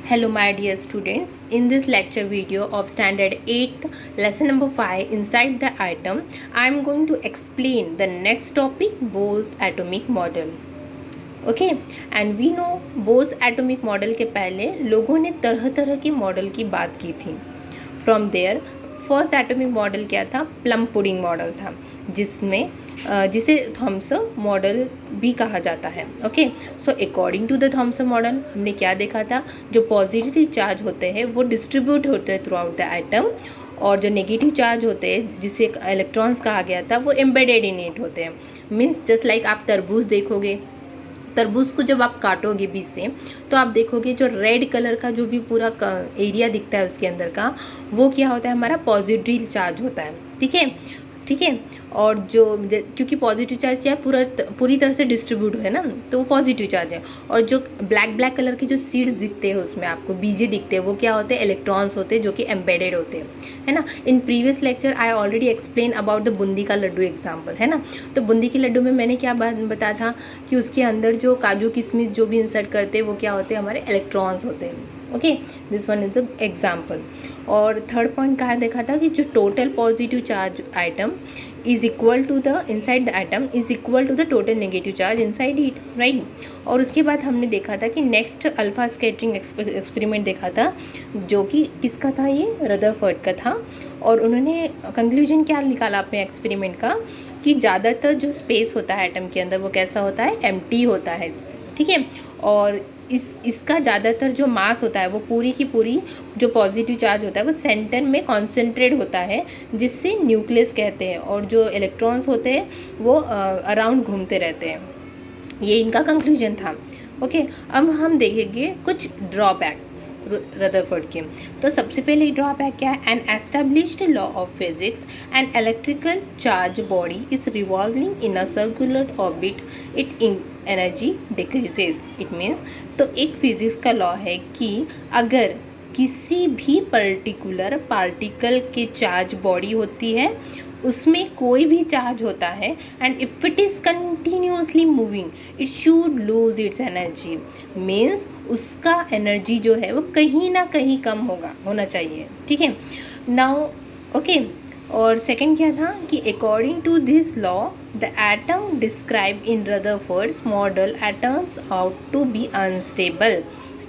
Hello my dear students, in this lecture video of standard 8th lesson number 5 inside the atom, I am going to explain the next topic, Bohr's atomic model. Okay, and we know Bohr's atomic model के पहले लोगों ने तरह तरह की model की बात की थी. From there first atomic model क्या था? प्लम पुडिंग मॉडल था, जिसे थॉम्सन मॉडल भी कहा जाता है. Okay, so according to the Thomson model हमने क्या देखा था? जो पॉजिटिवली चार्ज होते हैं वो डिस्ट्रीब्यूट होते हैं थ्रू आउट द एटम, और जो नेगेटिव चार्ज होते हैं जिसे इलेक्ट्रॉन्स कहा गया था वो एम्बेडेड इन इट होते हैं. मीन्स जस्ट लाइक आप तरबूज देखोगे, तरबूज को जब आप काटोगे बीच से तो आप देखोगे जो रेड कलर का जो भी पूरा एरिया दिखता है उसके अंदर का, वो क्या होता है? हमारा पॉजिटिव चार्ज होता है. ठीक है. और जो क्योंकि पॉजिटिव चार्ज क्या है, पूरी तरह से डिस्ट्रीब्यूट है ना, तो वो पॉजिटिव चार्ज है. और जो ब्लैक कलर के जो सीड्स दिखते हैं उसमें आपको बीजे दिखते हैं, वो क्या होते हैं? इलेक्ट्रॉन्स होते हैं जो कि एम्बेडेड होते हैं, है ना. In previous lecture I already explain about the Bundi का लड्डू एग्जाम्पल, है ना. तो बूंदी के लड्डू में मैंने क्या बताया था कि उसके अंदर जो काजू किशमिश जो भी इंसर्ट करते हैं वो क्या होते हैं? हमारे इलेक्ट्रॉन्स होते हैं. Okay, this one is the example. और थर्ड पॉइंट कहा देखा था कि जो total positive charge atom is equal to the inside the atom is equal to the total negative charge inside it, right. और उसके बाद हमने देखा था कि नेक्स्ट अल्फा स्कैटरिंग एक्सपेरिमेंट देखा था, जो कि किसका था? ये रदरफोर्ड का था. और उन्होंने कंक्लूजन क्या निकाला अपने एक्सपेरिमेंट का कि ज़्यादातर जो स्पेस होता है एटम के अंदर वो कैसा होता है? एम्प्टी होता है. ठीक है. और इसका ज़्यादातर जो मास होता है वो पूरी की पूरी जो पॉजिटिव चार्ज होता है वो सेंटर में कॉन्सेंट्रेट होता है, जिससे न्यूक्लियस कहते हैं. और जो इलेक्ट्रॉन्स होते हैं वो अराउंड घूमते रहते हैं. ये इनका कंक्लूजन था. ओके, अब हम देखेंगे कुछ ड्रॉबैक्स रदरफोर्ड के. तो सबसे पहले ड्रॉबैक क्या है? An established law of physics an electrical charge body is revolving in a circular orbit, it energy decreases. It means, तो एक फिजिक्स का लॉ है कि अगर किसी भी पर्टिकुलर पार्टिकल की चार्ज बॉडी होती है, उसमें कोई भी चार्ज होता है, and if it is continuously moving it should lose its energy. Means उसका एनर्जी जो है वो कहीं ना कहीं कम होना चाहिए. ठीक है. नाउ ओके, और सेकंड क्या था कि according to this law the atom describe in Rutherford's model turns out to be unstable.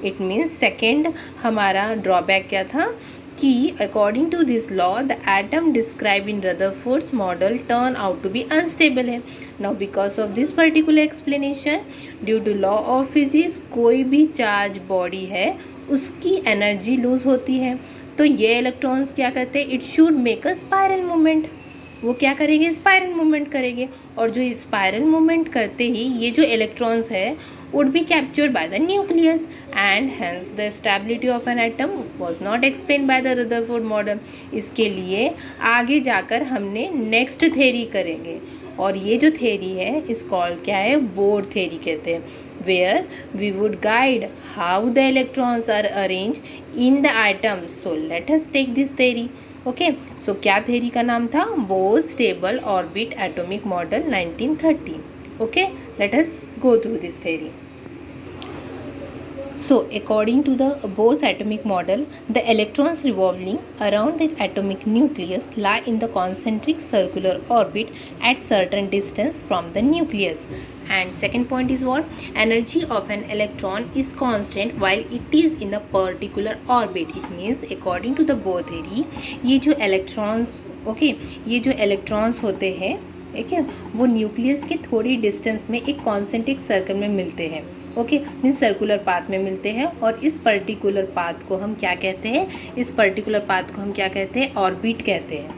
It means second हमारा ड्रॉबैक क्या था कि according to this law the atom describe in Rutherford's model turn out to be unstable है. Now because of this particular explanation, due to law of physics, कोई भी charge body है उसकी energy lose होती है. तो ये इलेक्ट्रॉन्स क्या करते हैं? It should make a spiral movement. वो क्या करेंगे? स्पाइरल मूवमेंट करेंगे. और जो स्पाइरल मूवमेंट करते ही ये जो इलेक्ट्रॉन्स है would be captured by the nucleus, and hence the stability of an atom was not explained by the Rutherford model. इसके लिए आगे जाकर हमने नेक्स्ट थेरी करेंगे, और ये जो थेरी है इस कॉल्ड क्या है? बोर थेरी कहते हैं, where we would guide how the electrons are arranged in the atom. So let us take this theory. Okay, so क्या थेरी का नाम था? Bohr stable orbit atomic model 1930. Okay, let us go through this theory. So according to the Bohr's atomic model, the electrons revolving around the atomic nucleus lie in the concentric circular orbit at certain distance from the nucleus. And second point is what? Energy of an electron is constant while it is in a particular orbit. It means according to the Bohr theory, ये जो electrons, okay, ये जो electrons होते हैं, ठीक है, वो nucleus के थोड़ी डिस्टेंस में एक कॉन्सेंट्रिक सर्कल में मिलते हैं. ओके, मीन्स सर्कुलर पाथ में मिलते हैं. और इस पर्टिकुलर पाथ को हम क्या कहते हैं? इस पर्टिकुलर पाथ को हम क्या कहते हैं? ऑर्बिट कहते हैं.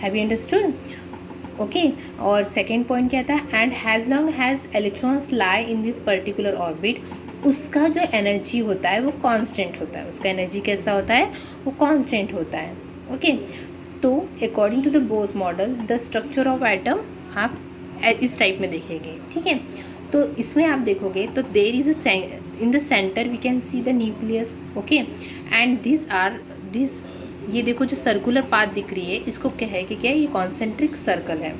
Have you understood? ओके, और सेकेंड पॉइंट क्या था? And has long has electrons lie in this particular orbit, उसका जो एनर्जी होता है वो कांस्टेंट होता है. उसका एनर्जी कैसा होता है? वो कांस्टेंट होता है. ओके, तो according to the Bohr's model the structure of atom आप इस टाइप में देखेंगे. ठीक है. तो इसमें आप देखोगे तो there is in the centre we can see the nucleus. Okay, and this ये देखो जो सर्कुलर पाथ दिख रही है इसको क्या है कि क्या है? ये कॉन्सेंट्रिक सर्कल है.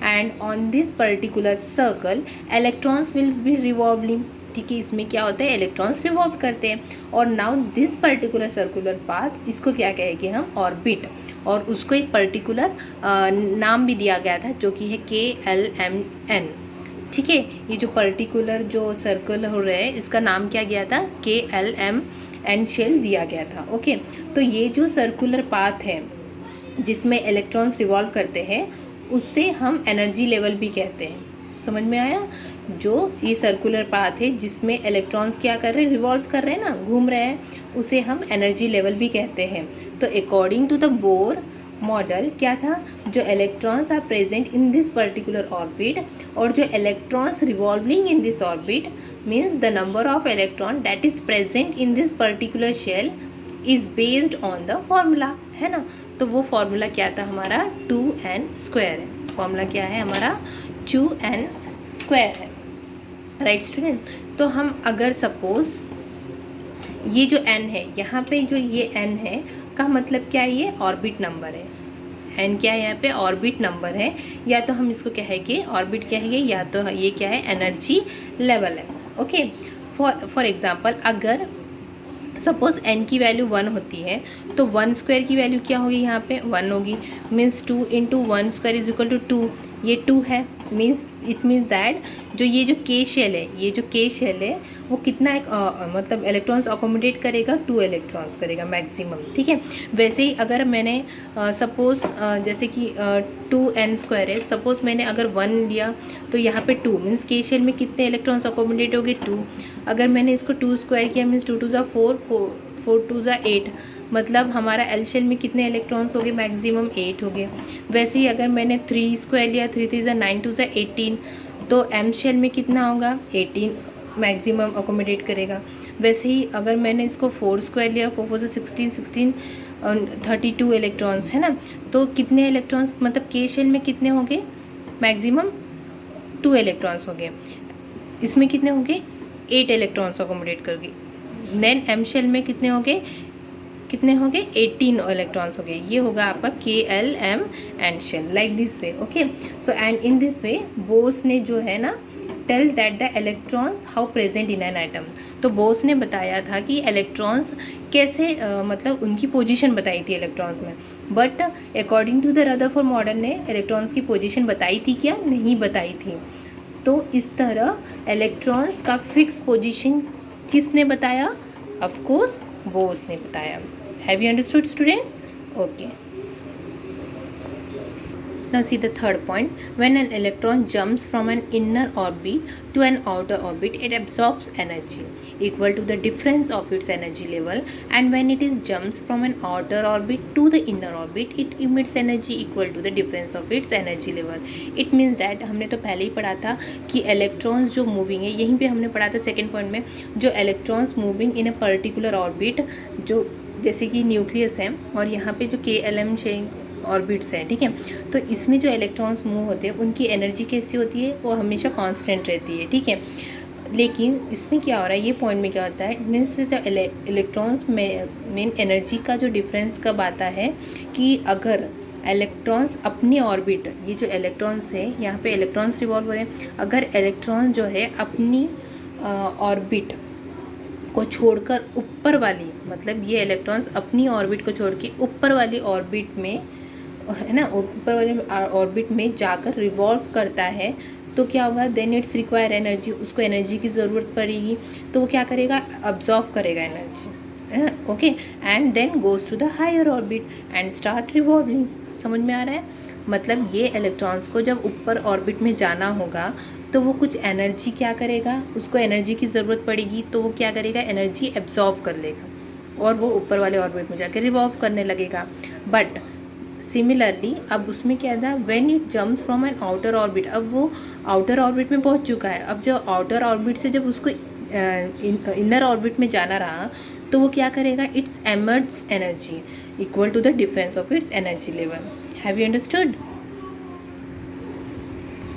And on this particular circle electrons will be revolving. ठीक है, इसमें क्या होता है, इलेक्ट्रॉन्स रिवॉल्व करते हैं। और now this particular circular path, इसको क्या कहेंगे हम, ऑर्बिट। और उसको एक पर्टिकुलर नाम भी दिया गया था जो कि है KLMN। ठीक है, ये जो पर्टिकुलर जो सर्कल हो रहा है इसका नाम क्या गया था, KLMN शेल दिया गया था। ओके, तो ये जो सर्कुलर पाथ है जिसमें इलेक्ट्रॉन्स रिवॉल्व करते हैं उससे हम एनर्जी लेवल भी कहते हैं। समझ में आया? जो ये सर्कुलर पाथ है जिसमें इलेक्ट्रॉन्स क्या कर रहे हैं, रिवॉल्व कर रहे हैं ना, घूम रहे हैं, उसे हम एनर्जी लेवल भी कहते हैं। तो according to the Bohr model क्या था, जो electrons are present in this particular orbit और जो electrons revolving in this orbit means the number of electron that is present in this particular shell is based on the formula, है ना। तो वो formula क्या था हमारा, 2n² है। फॉर्मूला क्या है हमारा, 2n² है। राइट स्टूडेंट, तो हम अगर सपोज ये जो n है, यहाँ पे जो ये n है का मतलब क्या है, ये ऑर्बिट नंबर है। n क्या है यहाँ पे, ऑर्बिट नंबर है, या तो हम इसको कहेंगे ऑर्बिट कहेंगे, या तो ये क्या है, एनर्जी लेवल है। ओके, फॉर एग्जांपल अगर सपोज n की वैल्यू 1 होती है तो 1² की वैल्यू क्या होगी, यहाँ पे 1 होगी। मीन्स 2 × 1² इज इक्वल टू 2, ये 2 है। इट मीन्स दैट जो ये जो K शेल है, ये जो K शेल है वो कितना मतलब इलेक्ट्रॉन्स अकोमोडेट करेगा, 2 इलेक्ट्रॉन्स करेगा मैक्सिमम। ठीक है, वैसे ही अगर मैंने सपोज जैसे कि 2n² है, सपोज मैंने अगर 1 लिया तो यहाँ पे 2 मीन्स K शेल में कितने इलेक्ट्रॉन्स अकोमोडेट हो गए, 2। अगर मैंने इसको 2² किया मीन्स 2 × 4, 4 × 8, मतलब हमारा एल शेल में कितने इलेक्ट्रॉन्स हो गए, मैक्सिमम 8 हो गए। वैसे ही अगर मैंने 3² लिया, 3 × 3 = 9, 2 × 18, तो एम शेल में कितना होगा, 18 मैक्सिमम अकोमोडेट करेगा। वैसे ही अगर मैंने इसको 4² लिया, 4 × 4 = 16, 16 32 इलेक्ट्रॉन्स, है ना। तो कितने इलेक्ट्रॉन्स मतलब के शेल में कितने हो गए, मैक्सिमम 2 इलेक्ट्रॉन्स हो गए। इसमें कितने हो गए, 8 इलेक्ट्रॉन्स अकोमोडेट कर गए। देन एम शेल में कितने हो गए, 18 इलेक्ट्रॉन्स हो गए। ये होगा आपका KLMN shell, like this way. Okay, so and in this way Bohr's ने जो है ना tell that the electrons how present in an atom. तो बोर्स ने बताया था कि इलेक्ट्रॉन्स कैसे मतलब उनकी पोजीशन बताई थी इलेक्ट्रॉन्स में। But according to the Rutherford model ने इलेक्ट्रॉन्स की पोजीशन बताई थी क्या, नहीं बताई थी। तो इस तरह इलेक्ट्रॉन्स का फिक्स पोजीशन किसने बताया, ऑफ कोर्स बोर्स ने बताया। Have you understood students? Okay, now see the third point. When an electron jumps from an inner orbit to an outer orbit, it absorbs energy equal to the difference of its energy level, and when it is jumps from an outer orbit to the inner orbit, it emits energy equal to the difference of its energy level. It means that हमने तो पहले ही पढ़ा था कि electrons जो moving है, यहीं पे हमने पढ़ा था सेकेंड पॉइंट में, जो electrons moving in a particular orbit, जो जैसे कि न्यूक्लियस है और यहाँ पे जो KLM ऑर्बिट्स हैं। ठीक है, तो इसमें जो इलेक्ट्रॉन्स मूव होते हैं उनकी एनर्जी कैसी होती है, वो हमेशा कांस्टेंट रहती है। ठीक है, लेकिन इसमें क्या हो रहा है, ये पॉइंट में क्या होता है, मीन्स इलेक्ट्रॉन्स में एनर्जी का जो डिफरेंस कब आता है कि अगर इलेक्ट्रॉन्स अपनी ऑर्बिट, ये जो इलेक्ट्रॉन्स है यहाँ पे इलेक्ट्रॉन्स रिवॉल्व हो रहे हैं, अगर इलेक्ट्रॉन जो है अपनी ऑर्बिट को छोड़कर ऊपर वाली, मतलब ये इलेक्ट्रॉन्स अपनी ऑर्बिट को छोड़ के ऊपर वाली ऑर्बिट में, है ना, ऊपर वाली ऑर्बिट में जाकर रिवॉल्व करता है, तो क्या होगा, देन इट्स रिक्वायर एनर्जी, उसको एनर्जी की ज़रूरत पड़ेगी। तो वो क्या करेगा, अब्जॉर्व करेगा एनर्जी, है ना। Okay, and then goes to the higher orbit and start revolving. समझ में आ रहा है? मतलब ये इलेक्ट्रॉन्स को जब ऊपर ऑर्बिट में जाना होगा तो वो कुछ एनर्जी क्या करेगा, उसको एनर्जी की ज़रूरत पड़ेगी, तो वो क्या करेगा, एनर्जी एब्जॉर्व कर लेगा और वो ऊपर वाले ऑर्बिट में जाकर रिवॉल्व करने लगेगा। बट सिमिलरली अब उसमें क्या था, when it jumps from an outer orbit, अब वो आउटर ऑर्बिट में पहुंच चुका है। अब जो आउटर ऑर्बिट से जब उसको इनर ऑर्बिट में जाना रहा तो वो क्या करेगा, it's emits energy equal to the difference of its energy level. Have you understood?